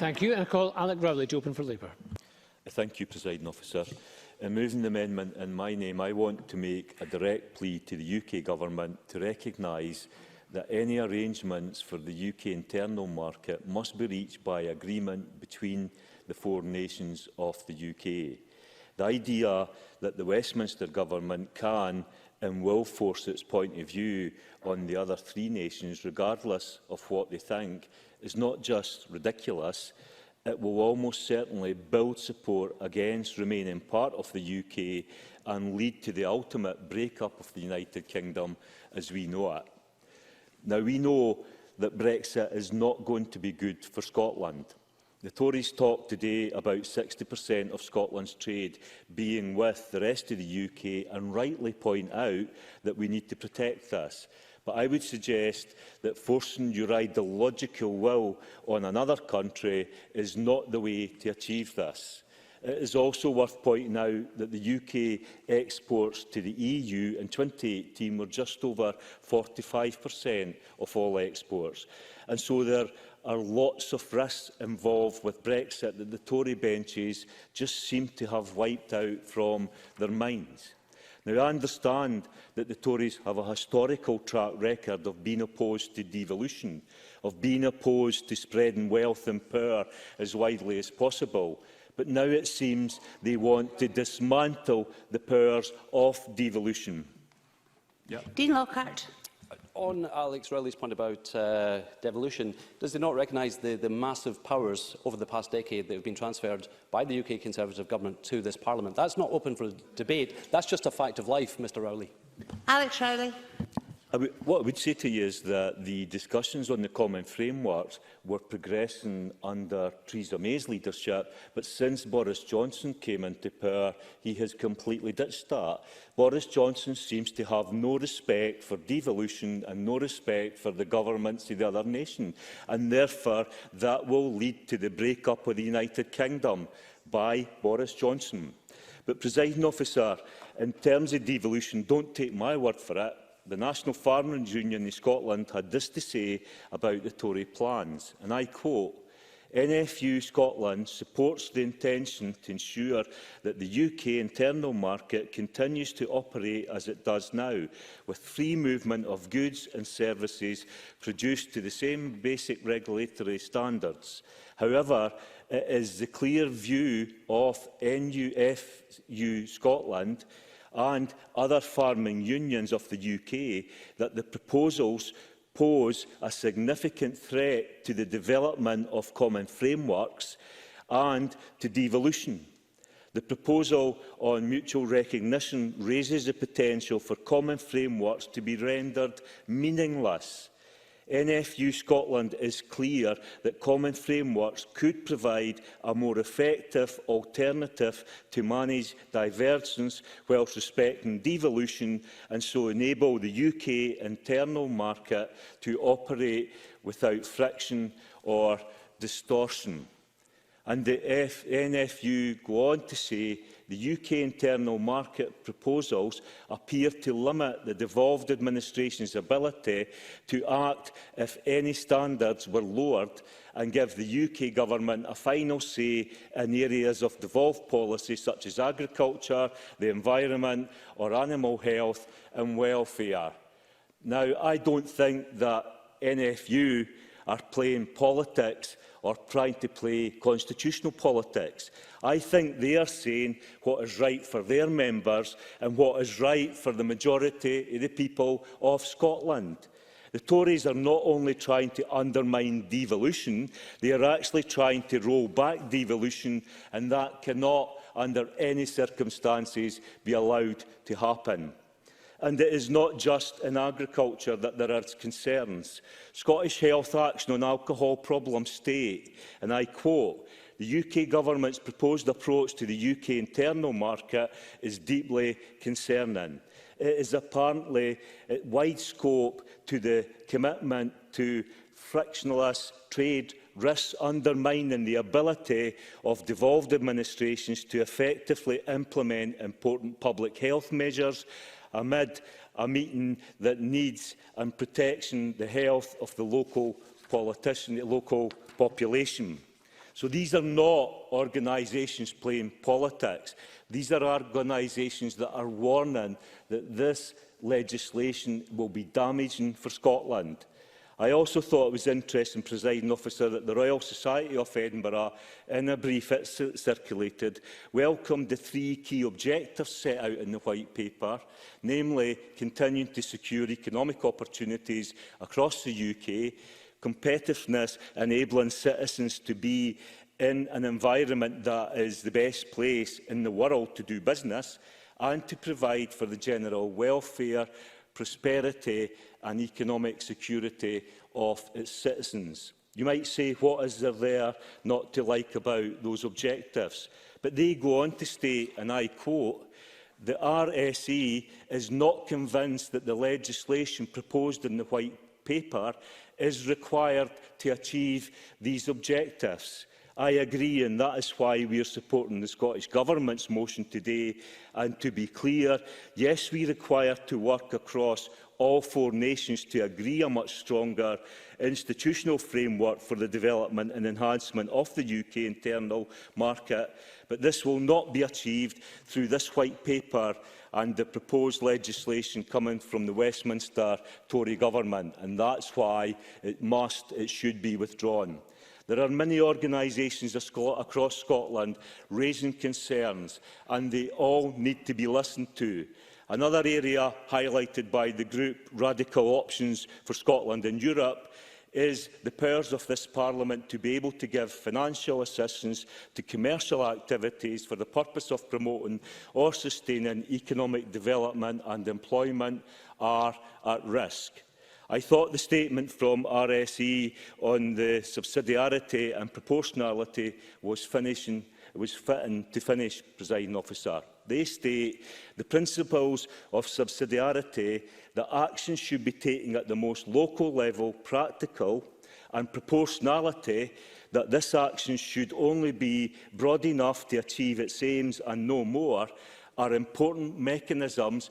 Thank you. And I call Alec Rowley to open for Labour. Thank you, Presiding Officer. In moving the amendment in my name, I want to make a direct plea to the UK Government to recognise that any arrangements for the UK internal market must be reached by agreement between the four nations of the UK. The idea that the Westminster Government can and will force its point of view on the other three nations, regardless of what they think, is not just ridiculous, it will almost certainly build support against remaining part of the UK and lead to the ultimate break-up of the United Kingdom as we know it. Now, we know that Brexit is not going to be good for Scotland. The Tories talk today about 60% of Scotland's trade being with the rest of the UK and rightly point out that we need to protect this. But I would suggest that forcing your ideological will on another country is not the way to achieve this. It is also worth pointing out that the UK exports to the EU in 2018 were just over 45% of all exports. And so there are lots of risks involved with Brexit that the Tory benches just seem to have wiped out from their minds. Now, I understand that the Tories have a historical track record of being opposed to devolution, of being opposed to spreading wealth and power as widely as possible. But now it seems they want to dismantle the powers of devolution. Dean Lockhart. On Alex Rowley's point about devolution, does he not recognise the massive powers over the past decade that have been transferred by the UK Conservative Government to this Parliament? That's not open for debate. That's just a fact of life, Mr Rowley. Alex Rowley. What I would say to you is that the discussions on the common frameworks were progressing under Theresa May's leadership, but since Boris Johnson came into power, he has completely ditched that. Boris Johnson seems to have no respect for devolution and no respect for the governments of the other nation, and therefore that will lead to the break-up of the United Kingdom by Boris Johnson. But, Presiding Officer, in terms of devolution, don't take my word for it. The National Farmers Union in Scotland had this to say about the Tory plans, and I quote, "NFU Scotland supports the intention to ensure that the UK internal market continues to operate as it does now, with free movement of goods and services produced to the same basic regulatory standards. However, it is the clear view of NUFU Scotland and other farming unions of the UK that the proposals pose a significant threat to the development of common frameworks and to devolution. The proposal on mutual recognition raises the potential for common frameworks to be rendered meaningless. NFU Scotland is clear that common frameworks could provide a more effective alternative to manage divergence whilst respecting devolution and so enable the UK internal market to operate without friction or distortion." And the NFU go on to say the UK internal market proposals appear to limit the devolved administration's ability to act if any standards were lowered and give the UK Government a final say in areas of devolved policy such as agriculture, the environment or animal health and welfare. Now, I don't think that NFU are playing politics or trying to play constitutional politics. I think they are saying what is right for their members and what is right for the majority of the people of Scotland. The Tories are not only trying to undermine devolution, they are actually trying to roll back devolution, and that cannot, under any circumstances, be allowed to happen. And it is not just in agriculture that there are concerns. Scottish Health Action on Alcohol Problems state, and I quote, "The UK Government's proposed approach to the UK internal market is deeply concerning. It is apparently at wide scope to the commitment to frictionless trade risks undermining the ability of devolved administrations to effectively implement important public health measures amid a meeting that needs and protecting the health of the local population." So these are not organisations playing politics. These are organisations that are warning that this legislation will be damaging for Scotland. I also thought it was interesting, Presiding Officer, that the Royal Society of Edinburgh, in a brief it circulated, welcomed the 3 key objectives set out in the White Paper, namely continuing to secure economic opportunities across the UK, competitiveness, enabling citizens to be in an environment that is the best place in the world to do business, and to provide for the general welfare, prosperity and economic security of its citizens. You might say, what is there not to like about those objectives? But they go on to state, and I quote, the RSE is not convinced that the legislation proposed in the White Paper is required to achieve these objectives. I agree, and that is why we are supporting the Scottish Government's motion today. And to be clear, yes, we require to work across all 4 nations to agree a much stronger institutional framework for the development and enhancement of the UK internal market, but this will not be achieved through this White Paper and the proposed legislation coming from the Westminster Tory Government, and that's why it should be withdrawn. There are many organisations across Scotland raising concerns, and they all need to be listened to. Another area highlighted by the group Radical Options for Scotland and Europe is the powers of this Parliament to be able to give financial assistance to commercial activities for the purpose of promoting or sustaining economic development and employment are at risk. I thought the statement from RSE on the subsidiarity and proportionality was fitting to finish, Presiding Officer. They state the principles of subsidiarity that action should be taken at the most local level, practical, and proportionality that this action should only be broad enough to achieve its aims and no more, are important mechanisms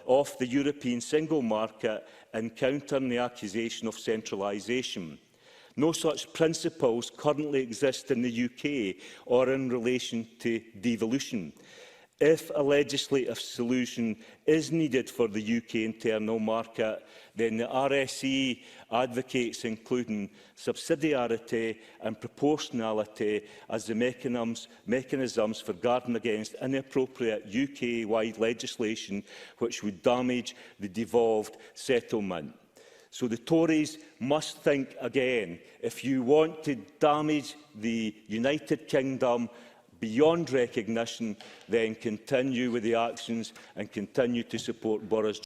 of the European single market in countering the accusation of centralisation. No such principles currently exist in the UK or in relation to devolution. If a legislative solution is needed for the UK internal market, then the RSE advocates including subsidiarity and proportionality as the mechanisms for guarding against inappropriate UK-wide legislation which would damage the devolved settlement. So the Tories must think again. If you want to damage the United Kingdom beyond recognition, then continue with the actions and continue to support Boris